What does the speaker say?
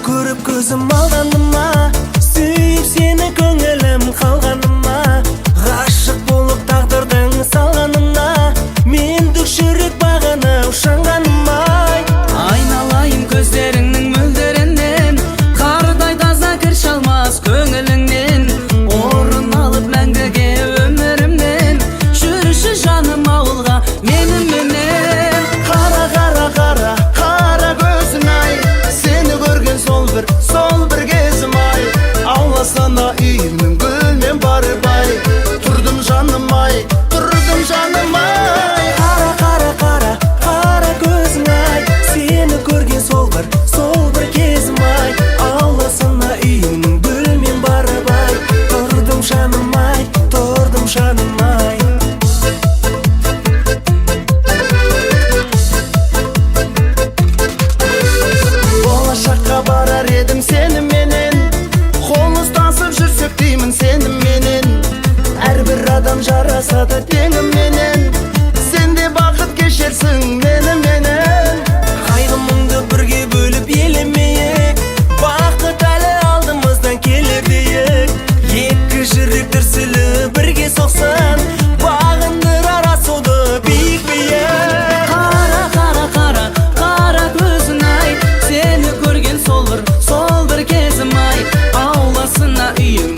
Көріп көзім алғаныма, сүйіп сені көңілім қалғаныма, ғашық болып тағдырдың салғанына, мендік жүрек бағына ұшанғаныма. Айналайын көздеріңнің мөлдірінен, қардай таза кір шалмас көңіліңнен, орын алып мәңгіге өмірімнен, жүріші жаным ауылға меніменен. Қара, қара, қара, қара көзің ай, сені көрген сол бір кезім ай, ауласана үйімнің гүлмен барып ай, тұрдым жаным ай, тұрдым жаным ай. Қара, қара, қара, қара көзің ай, сені көрген сол бір кезім ай, ауласана үйімнің гүлмен барып ай, тұрдым жаным ай, тұрдым жаным ай. Болашаққа барар едім сеніменен, қол ұстасып жүрсек деймін сеніменен, әрбір адам жарасады теңіменен, сен де бақыт кешерсің меніменен. Қайғы мұңды бірге бөліп елемейік, бақыт әлі алдымыздан келер дейік, екі жүрек дүрсілі бірге соқсын, бағындырар асуды биік биік. Қара, қара, қара, қара көзің ай, сені көрген сол бір кезім ай, ауласына үйің